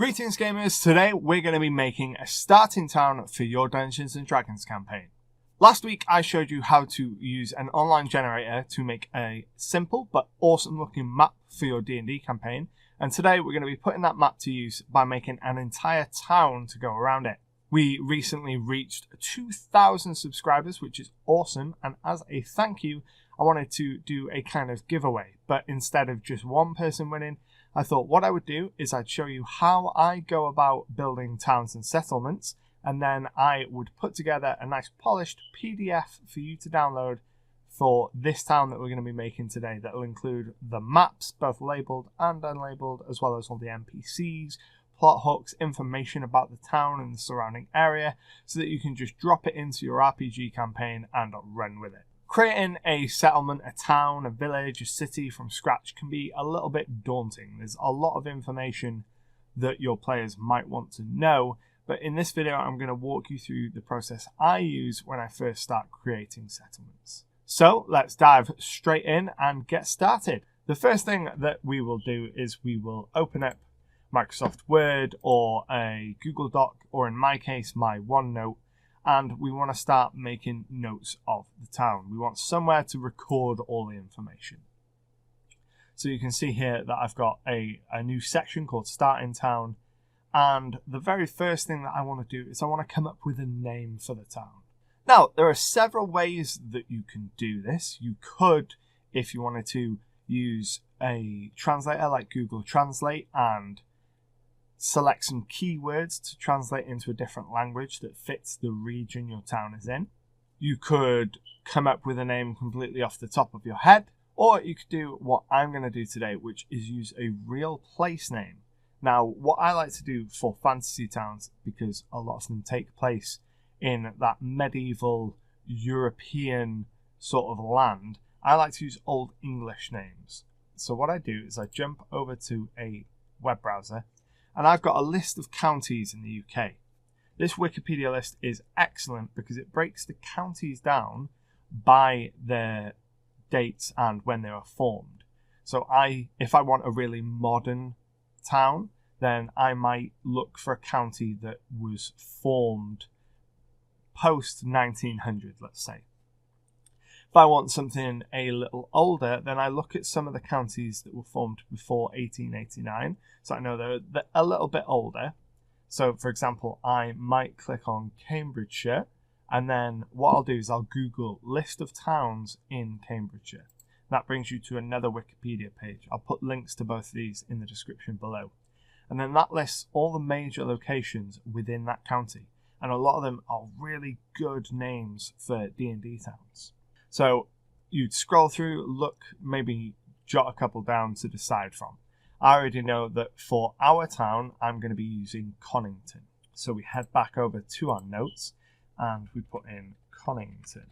Greetings gamers, today we're going to be making a starting town for your Dungeons & Dragons campaign. Last week I showed you how to use an online generator to make a simple but awesome looking map for your D&D campaign, and today we're going to be putting that map to use by making an entire town to go around it. We recently reached 2,000 subscribers, which is awesome, and as a thank you I wanted to do a kind of giveaway, but instead of just one person winning, I thought what I would do is I'd show you how I go about building towns and settlements, and then I would put together a nice polished PDF for you to download for this town that we're going to be making today. That will include the maps, both labelled and unlabelled, as well as all the NPCs, plot hooks, information about the town and the surrounding area, so that you can just drop it into your RPG campaign and run with it. Creating a settlement, a town, a village, a city from scratch can be a little bit daunting. There's a lot of information that your players might want to know, but in this video I'm going to walk you through the process I use when I first start creating settlements. So let's dive straight in and get started. The first thing that we will do is we will open up Microsoft Word or a Google Doc, or in my case my OneNote, and we want to start making notes of the town. We want somewhere to record all the information. So you can see here that I've got a new section called Starting Town, and the very first thing that I want to do is I want to come up with a name for the town. Now, there are several ways that you can do this. You could, if you wanted to, use a translator like Google Translate and select some keywords to translate into a different language that fits the region your town is in. You could come up with a name completely off the top of your head, or you could do what I'm going to do today, which is use a real place name. Now, what I like to do for fantasy towns, because a lot of them take place in that medieval European sort of land, I like to use Old English names. So what I do is I jump over to a web browser, and I've got a list of counties in the UK. This Wikipedia list is excellent because it breaks the counties down by their dates and when they were formed. So if I want a really modern town, then I might look for a county that was formed post 1900, let's say. If I want something a little older, then I look at some of the counties that were formed before 1889. So I know they're a little bit older. So, for example, I might click on Cambridgeshire, and then what I'll do is I'll Google list of towns in Cambridgeshire. That brings you to another Wikipedia page. I'll put links to both of these in the description below. And then that lists all the major locations within that county. And a lot of them are really good names for D&D towns. So you'd scroll through, look, maybe jot a couple down to decide from. I already know that for our town, I'm going to be using Connington. So we head back over to our notes and we put in Connington.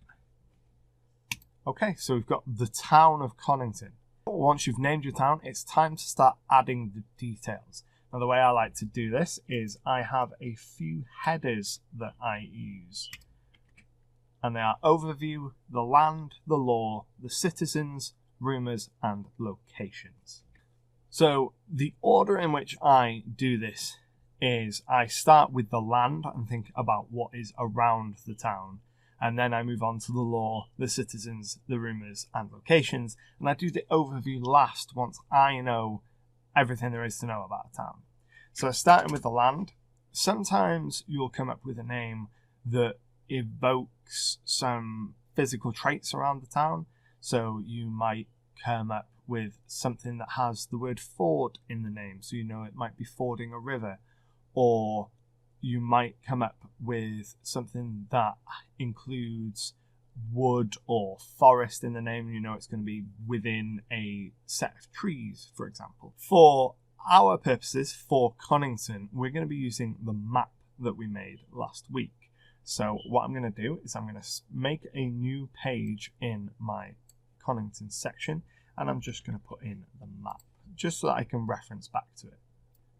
Okay, so we've got the town of Connington. Once you've named your town, it's time to start adding the details. Now, the way I like to do this is I have a few headers that I use. And they are overview, the land, the lore, the citizens, rumours, and locations. So the order in which I do this is I start with the land and think about what is around the town. And then I move on to the lore, the citizens, the rumours, and locations. And I do the overview last once I know everything there is to know about a town. So starting with the land, sometimes you'll come up with a name that evokes some physical traits around the town. So you might come up with something that has the word ford in the name, so you know it might be fording a river. Or you might come up with something that includes wood or forest in the name, you know it's going to be within a set of trees, for example. For our purposes, for Connington, we're going to be using the map that we made last week. So what I'm going to do is I'm going to make a new page in my Connington section, and I'm just going to put in the map, just so that I can reference back to it.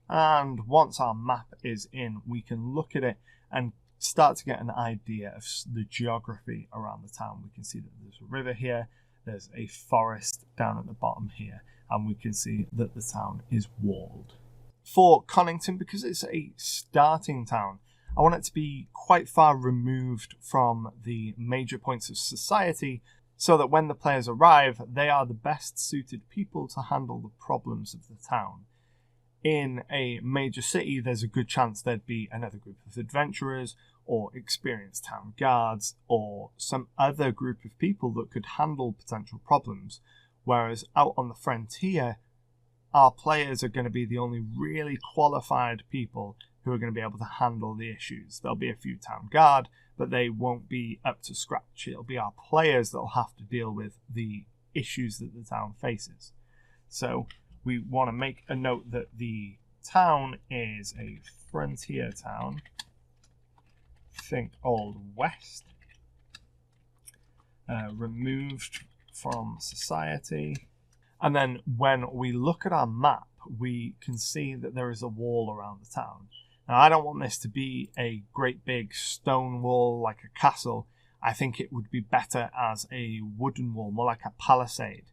And once our map is in, we can look at it and start to get an idea of the geography around the town. We can see that there's a river here, there's a forest down at the bottom here, and we can see that the town is walled. For Connington, because it's a starting town, I want it to be quite far removed from the major points of society so that when the players arrive, they are the best suited people to handle the problems of the town. In a major city, there's a good chance there'd be another group of adventurers or experienced town guards or some other group of people that could handle potential problems, whereas out on the frontier, our players are going to be the only really qualified people who are going to be able to handle the issues. There'll be a few town guard, but they won't be up to scratch. It'll be our players that'll have to deal with the issues that the town faces. So we want to make a note that the town is a frontier town. Think Old West. Removed from society. And then when we look at our map, we can see that there is a wall around the town. Now, I don't want this to be a great big stone wall like a castle. I think it would be better as a wooden wall, more like a palisade,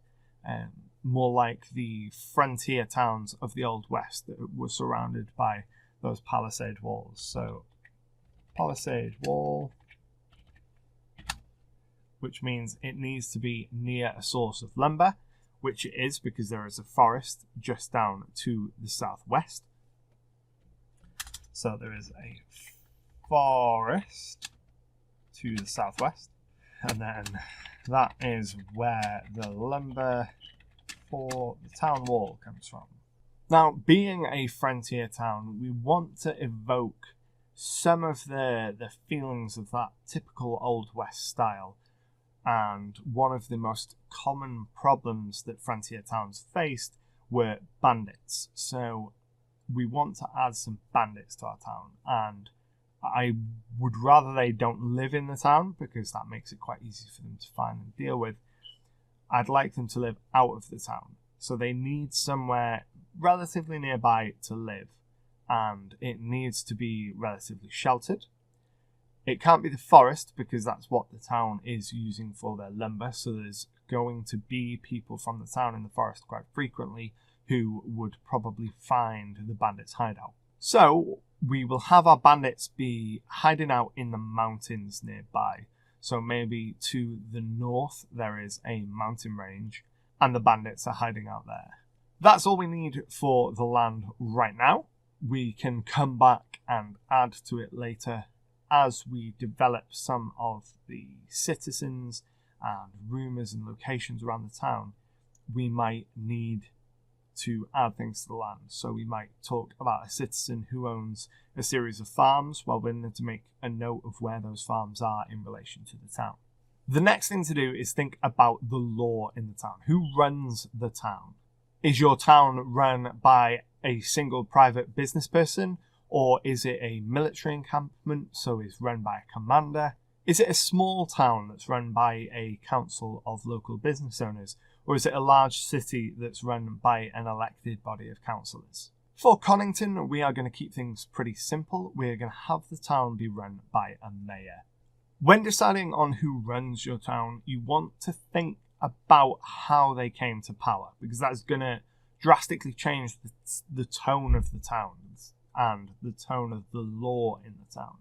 more like the frontier towns of the Old West that were surrounded by those palisade walls. So, palisade wall, which means it needs to be near a source of lumber, which it is because there is a forest just down to the southwest. So there is a forest to the southwest, and then that is where the lumber for the town wall comes from. Now, being a frontier town, we want to evoke some of the feelings of that typical Old West style. And one of the most common problems that frontier towns faced were bandits. So we want to add some bandits to our town. And I would rather they don't live in the town because that makes it quite easy for them to find and deal with. I'd like them to live out of the town. So they need somewhere relatively nearby to live. And it needs to be relatively sheltered. It can't be the forest because that's what the town is using for their lumber. So there's going to be people from the town in the forest quite frequently who would probably find the bandits' hideout. So we will have our bandits be hiding out in the mountains nearby. So maybe to the north there is a mountain range and the bandits are hiding out there. That's all we need for the land right now. We can come back and add to it later as we develop some of the citizens and rumours and locations around the town. We might need to add things to the land. So we might talk about a citizen who owns a series of farms. Well, we need to make a note of where those farms are in relation to the town. The next thing to do is think about the law in the town. Who runs the town? Is your town run by a single private business person? Or is it a military encampment, so it's run by a commander? Is it a small town that's run by a council of local business owners? Or is it a large city that's run by an elected body of councillors? For Connington, we are going to keep things pretty simple. We're going to have the town be run by a mayor. When deciding on who runs your town, you want to think about how they came to power, because that's going to drastically change the tone of the towns and the tone of the law in the town.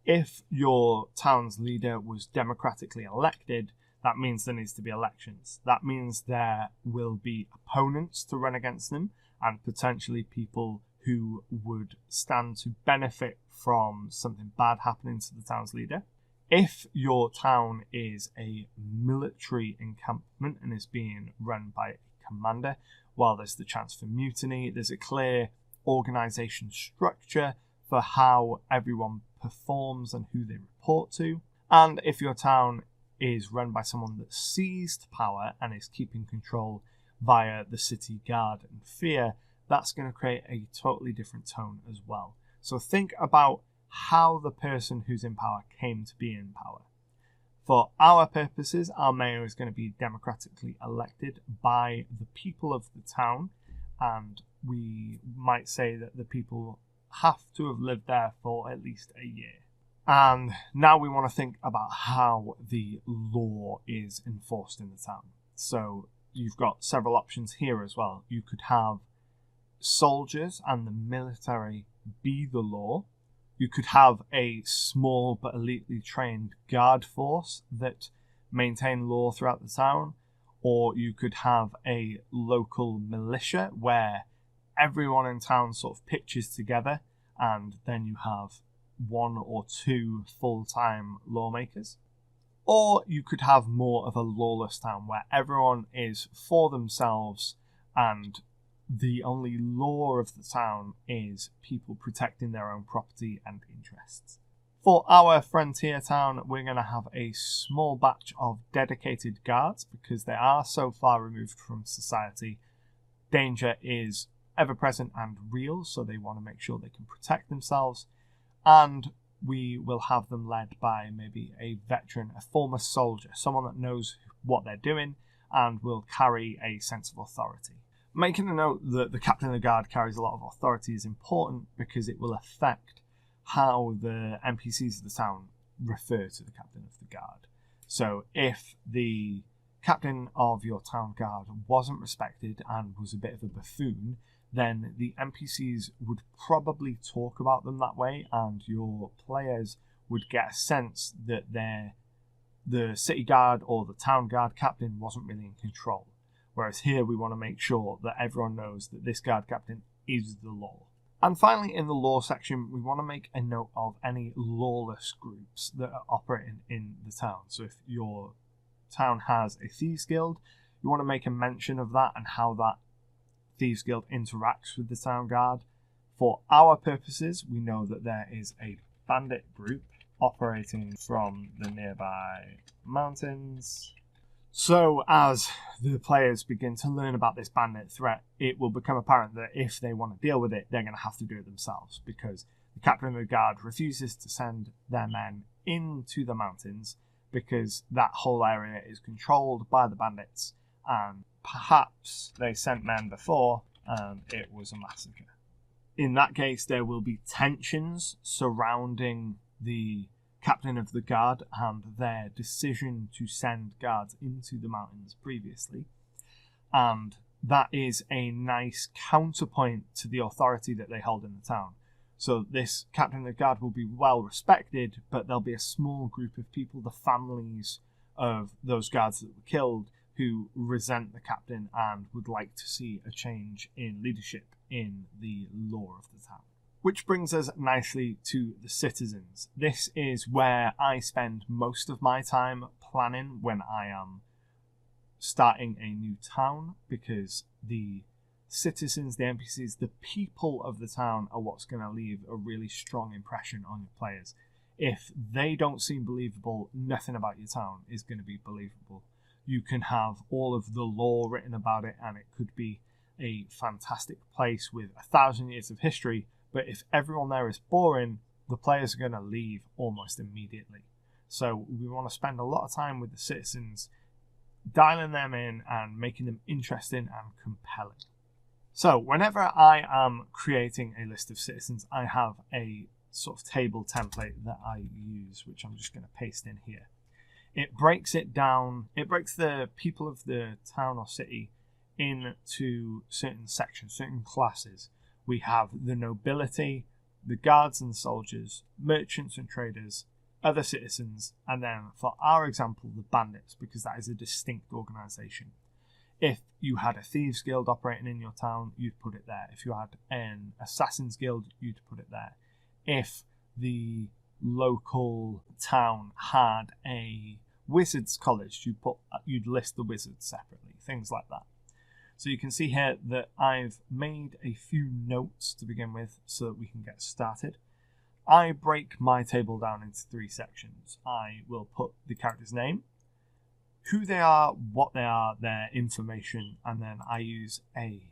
If your town's leader was democratically elected, that means there needs to be elections. That means there will be opponents to run against them and potentially people who would stand to benefit from something bad happening to the town's leader. If your town is a military encampment and is being run by a commander, well, there's the chance for mutiny. There's a clear organisation structure for how everyone performs and who they report to. And if your town is run by someone that seized power and is keeping control via the city guard and fear, that's going to create a totally different tone as well. So think about how the person who's in power came to be in power. For our purposes, our mayor is going to be democratically elected by the people of the town, and we might say that the people have to have lived there for at least a year. And now we want to think about how the law is enforced in the town. So you've got several options here as well. You could have soldiers and the military be the law. You could have a small but elitely trained guard force that maintain law throughout the town, or you could have a local militia where everyone in town sort of pitches together, and then you have 1 or 2 full-time lawmakers. Or you could have more of a lawless town where everyone is for themselves and the only law of the town is people protecting their own property and interests. For our frontier town, we're going to have a small batch of dedicated guards because they are so far removed from society. Danger is ever present and real, so they want to make sure they can protect themselves. And we will have them led by maybe a veteran, a former soldier, someone that knows what they're doing and will carry a sense of authority. Making a note that the captain of the guard carries a lot of authority is important because it will affect how the NPCs of the town refer to the captain of the guard. So if the captain of your town guard wasn't respected and was a bit of a buffoon, then the NPCs would probably talk about them that way, and your players would get a sense that the city guard or the town guard captain wasn't really in control. Whereas here we want to make sure that everyone knows that this guard captain is the law. And finally, in the law section, we want to make a note of any lawless groups that are operating in the town. So if your town has a thieves guild, you want to make a mention of that and how that thieves guild interacts with the town guard. For our purposes, we know that there is a bandit group operating from the nearby mountains. So as the players begin to learn about this bandit threat, it will become apparent that if they want to deal with it, they're going to have to do it themselves, because the captain of the guard refuses to send their men into the mountains because that whole area is controlled by the bandits, and perhaps they sent men before and it was a massacre. In that case, there will be tensions surrounding the captain of the guard and their decision to send guards into the mountains previously. And that is a nice counterpoint to the authority that they hold in the town. So this captain of the guard will be well respected, but there'll be a small group of people, the families of those guards that were killed, who resent the captain and would like to see a change in leadership in the law of the town. Which brings us nicely to the citizens. This is where I spend most of my time planning when I am starting a new town, because the citizens, the NPCs, the people of the town are what's going to leave a really strong impression on your players. If they don't seem believable, nothing about your town is going to be believable. You can have all of the lore written about it, and it could be a fantastic place with 1,000 years of history, but if everyone there is boring, the players are going to leave almost immediately. So we want to spend a lot of time with the citizens, dialing them in and making them interesting and compelling. So whenever I am creating a list of citizens, I have a sort of table template that I use, which I'm just going to paste in here. It breaks it down, it breaks the people of the town or city into certain sections, certain classes. We have the nobility, the guards and soldiers, merchants and traders, other citizens, and then for our example, the bandits, because that is a distinct organisation. If you had a thieves guild operating in your town, you'd put it there. If you had an assassins guild, you'd put it there. If the local town had a wizards college, you'd list the wizards separately, things like that. So you can see here that I've made a few notes to begin with so that we can get started. I break my table down into 3 sections. I will put the character's name, who they are, what they are, their information, and then I use a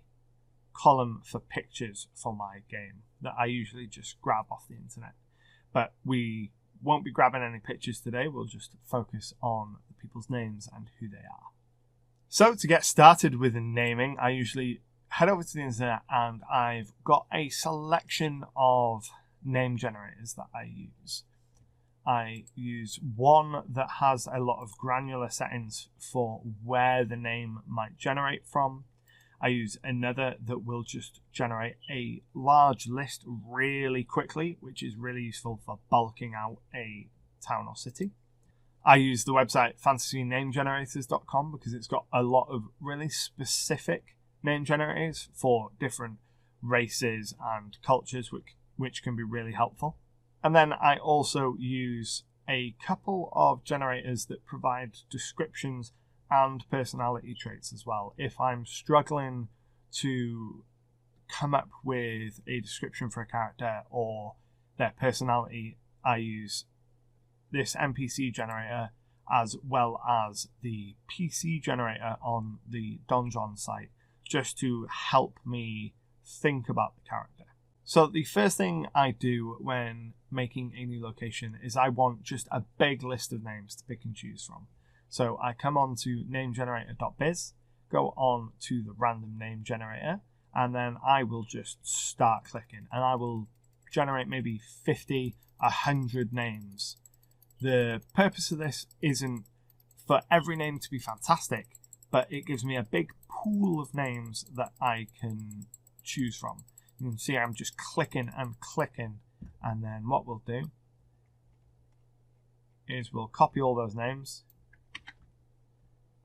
column for pictures for my game that I usually just grab off the internet. But we won't be grabbing any pictures today, we'll just focus on the people's names and who they are. So to get started with naming, I usually head over to the internet and I've got a selection of name generators that I use. I use one that has a lot of granular settings for where the name might generate from. I use another that will just generate a large list really quickly, which is really useful for bulking out a town or city. I use the website fantasynamegenerators.com because it's got a lot of really specific name generators for different races and cultures, which can be really helpful. And then I also use a couple of generators that provide descriptions and personality traits as well. If I'm struggling to come up with a description for a character or their personality, I use this NPC generator as well as the PC generator on the Donjon site, just to help me think about the character. So the first thing I do when making a new location is I want just a big list of names to pick and choose from. So I come on to namegenerator.biz, go on to the random name generator, and then I will just start clicking, and I will generate maybe 50, 100 names. The purpose of this isn't for every name to be fantastic, but it gives me a big pool of names that I can choose from. You can see I'm just clicking and clicking, and then what we'll do is we'll copy all those names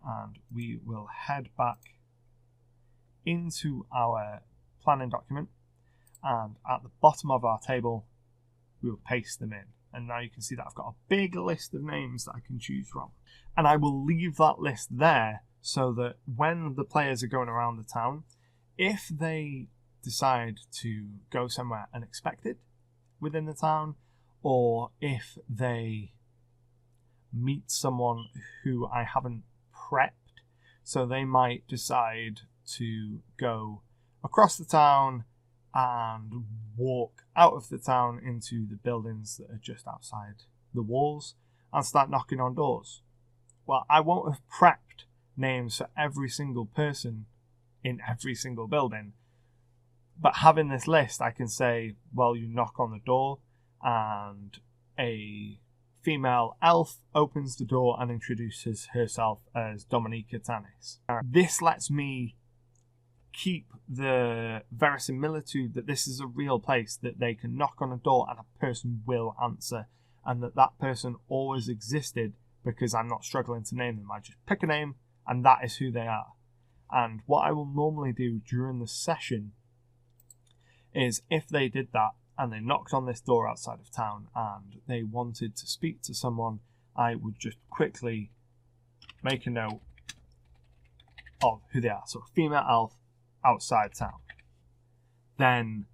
and we will head back into our planning document, and at the bottom of our table we'll paste them in. And now you can see that I've got a big list of names that I can choose from. And I will leave that list there so that when the players are going around the town, if they decide to go somewhere unexpected within the town, or if they meet someone who I haven't prepped, so they might decide to go across the town and walk out of the town into the buildings that are just outside the walls and start knocking on doors. Well, I won't have prepped names for every single person in every single building, but having this list, I can say, well, you knock on the door and a female elf opens the door and introduces herself as Dominica Tanis. This lets me keep the verisimilitude that this is a real place, that they can knock on a door and a person will answer, and that person always existed because I'm not struggling to name them. I just pick a name and that is who they are. And what I will normally do during the session is, if they did that and they knocked on this door outside of town and they wanted to speak to someone, I would just quickly make a note of who they are. So female elf outside town. Then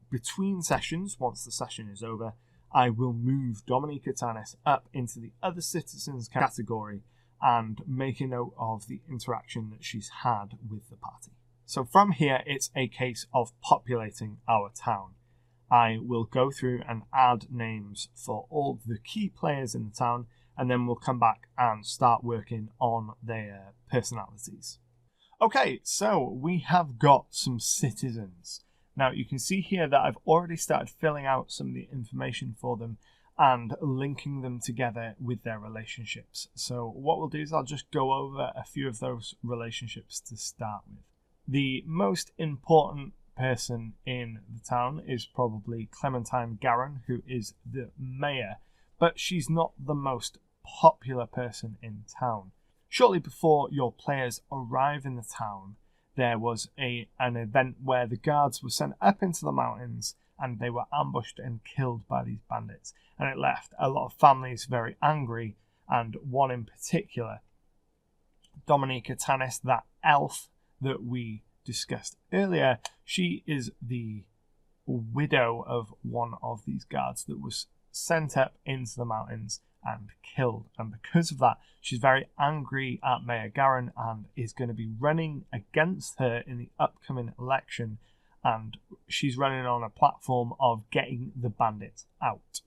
between sessions, once the session is over, I will move Dominica Tanis up into the other citizens category and make a note of the interaction that she's had with the party. So from here, it's a case of populating our town. I will go through and add names for all the key players in the town, and then we'll come back and start working on their personalities. Okay, so we have got some citizens. Now you can see here that I've already started filling out some of the information for them and linking them together with their relationships. So what we'll do is I'll just go over a few of those relationships to start with. The most important person in the town is probably Clementine Garin, who is the mayor, but she's not the most popular person in town. Shortly before your players arrive in the town, there was an event where the guards were sent up into the mountains and they were ambushed and killed by these bandits. And it left a lot of families very angry, and one in particular, Dominica Tanis, that elf that we discussed earlier, she is the widow of one of these guards that was sent up into the mountains and killed. And because of that, she's very angry at Mayor Garin and is going to be running against her in the upcoming election, and she's running on a platform of getting the bandits out.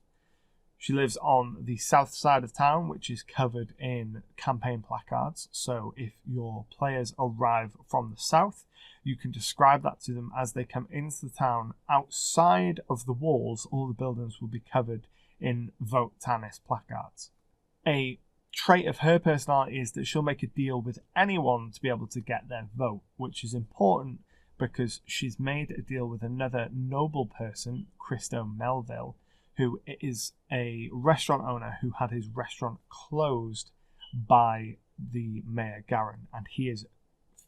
She lives on the south side of town, which is covered in campaign placards, so if your players arrive from the south, you can describe that to them as they come into the town. Outside of the walls, all the buildings will be covered in Vote Tanis placards. A trait of her personality is that she'll make a deal with anyone to be able to get their vote, which is important because she's made a deal with another noble person, Christo Melville, who is a restaurant owner who had his restaurant closed by the Mayor Garin, and he is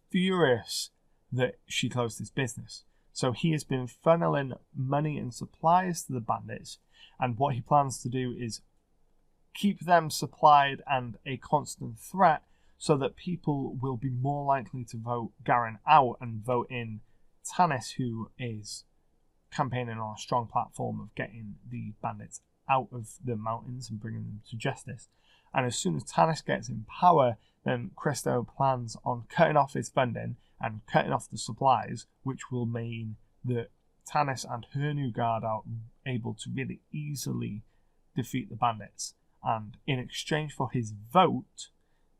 furious that she closed his business. So he has been funneling money and supplies to the bandits, and what he plans to do is keep them supplied and a constant threat so that people will be more likely to vote Garin out and vote in Tanis, who is campaigning on a strong platform of getting the bandits out of the mountains and bringing them to justice. And as soon as Tanis gets in power, then Christo plans on cutting off his funding and cutting off the supplies, which will mean that Tanis and her new guard are able to really easily defeat the bandits. And in exchange for his vote,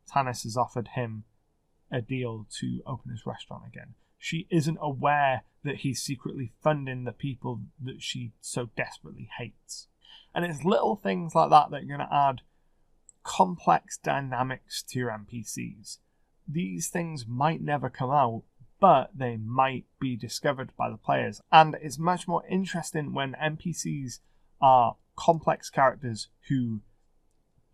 Tanis has offered him a deal to open his restaurant again. She isn't aware that he's secretly funding the people that she so desperately hates. And it's little things like that that are going to add complex dynamics to your NPCs. These things might never come out, but they might be discovered by the players. And it's much more interesting when NPCs are complex characters who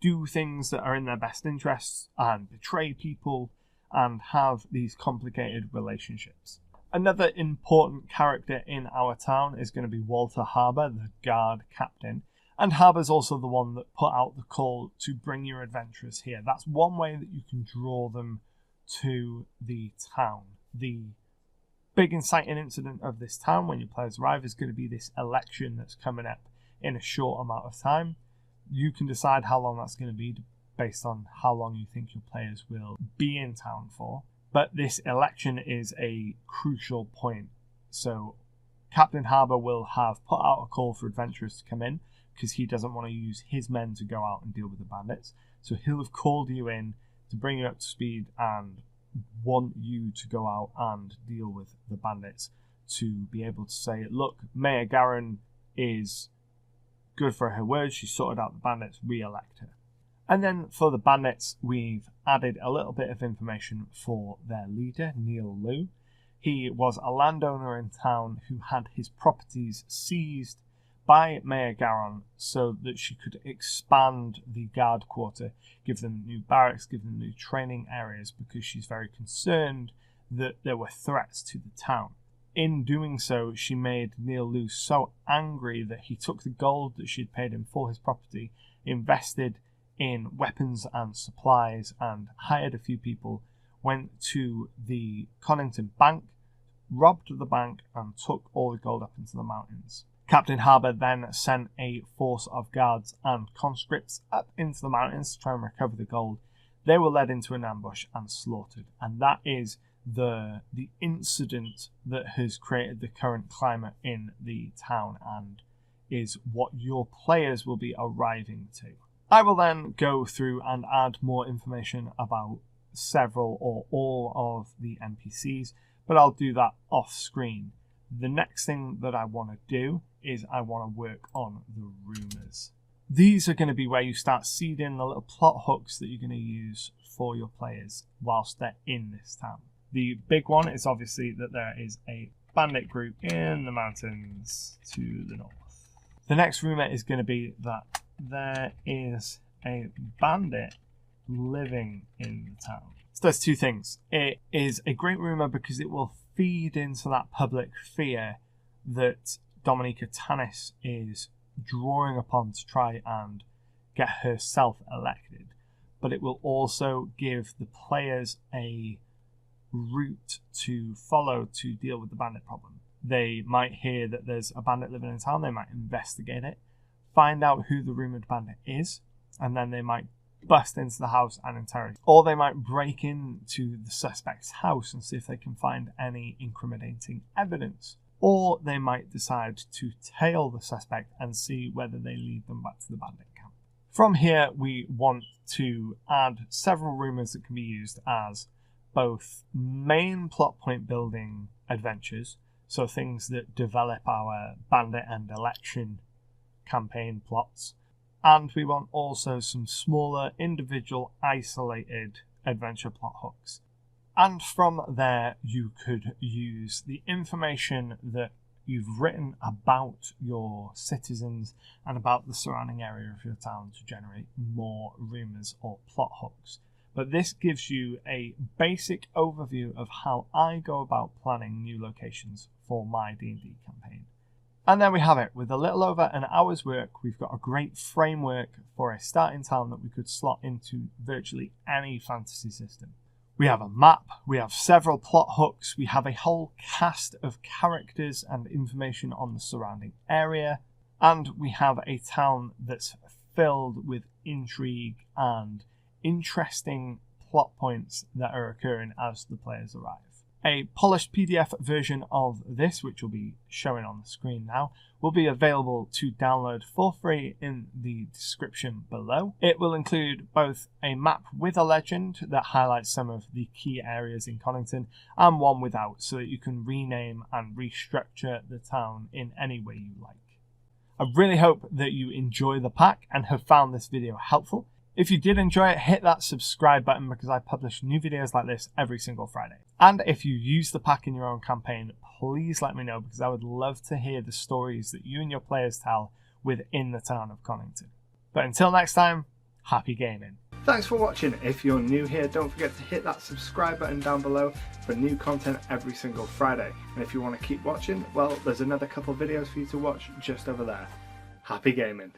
do things that are in their best interests and betray people and have these complicated relationships. Another important character in our town is going to be Walter Harbour, the guard captain. And Harbour's also the one that put out the call to bring your adventurers here. That's one way that you can draw them to the town. The big inciting incident of this town when your players arrive is going to be this election that's coming up in a short amount of time. You can decide how long that's going to be based on how long you think your players will be in town for. But this election is a crucial point. So Captain Harbour will have put out a call for adventurers to come in because he doesn't want to use his men to go out and deal with the bandits. So he'll have called you in to bring you up to speed and want you to go out and deal with the bandits to be able to say, look, Mayor Garin is good for her word, she sorted out the bandits, re-elect her. And then for the bandits, we've added a little bit of information for their leader, Neil Liu. He was a landowner in town who had his properties seized by Mayor Garon so that she could expand the guard quarter, give them new barracks, give them new training areas, because she's very concerned that there were threats to the town. In doing so, she made Neil Liu so angry that he took the gold that she'd paid him for his property, invested in weapons and supplies, and hired a few people, went to the Connington Bank, robbed the bank, and took all the gold up into the mountains. Captain Harbour then sent a force of guards and conscripts up into the mountains to try and recover the gold. They were led into an ambush and slaughtered, and that is the incident that has created the current climate in the town and is what your players will be arriving to. I will then go through and add more information about several or all of the NPCs, but I'll do that off screen. The next thing that I want to do is I want to work on the rumours. These are going to be where you start seeding the little plot hooks that you're going to use for your players whilst they're in this town. The big one is obviously that there is a bandit group in the mountains to the north. The next rumour is going to be that there is a bandit living in the town. So there's two things. It is a great rumour because it will feed into that public fear that Dominika Tanis is drawing upon to try and get herself elected. But it will also give the players a route to follow to deal with the bandit problem. They might hear that there's a bandit living in town, they might investigate it, find out who the rumoured bandit is, and then they might bust into the house and interrogate. Or they might break into the suspect's house and see if they can find any incriminating evidence. Or they might decide to tail the suspect and see whether they lead them back to the bandit camp. From here, we want to add several rumours that can be used as both main plot point building adventures, so things that develop our bandit and election campaign plots, and we want also some smaller, individual, isolated adventure plot hooks. And from there, you could use the information that you've written about your citizens and about the surrounding area of your town to generate more rumours or plot hooks. But this gives you a basic overview of how I go about planning new locations for my D&D campaign. And there we have it. With a little over an hour's work, we've got a great framework for a starting town that we could slot into virtually any fantasy system. We have a map, we have several plot hooks, we have a whole cast of characters and information on the surrounding area, and we have a town that's filled with intrigue and interesting plot points that are occurring as the players arrive. A polished PDF version of this, which will be showing on the screen now, will be available to download for free in the description below. It will include both a map with a legend that highlights some of the key areas in Connington and one without, so that you can rename and restructure the town in any way you like. I really hope that you enjoy the pack and have found this video helpful. If you did enjoy it, hit that subscribe button because I publish new videos like this every single Friday. And if you use the pack in your own campaign, please let me know because I would love to hear the stories that you and your players tell within the town of Connington. But until next time, happy gaming. Thanks for watching. If you're new here, don't forget to hit that subscribe button down below for new content every single Friday. And if you want to keep watching, well, there's another couple videos for you to watch just over there. Happy gaming.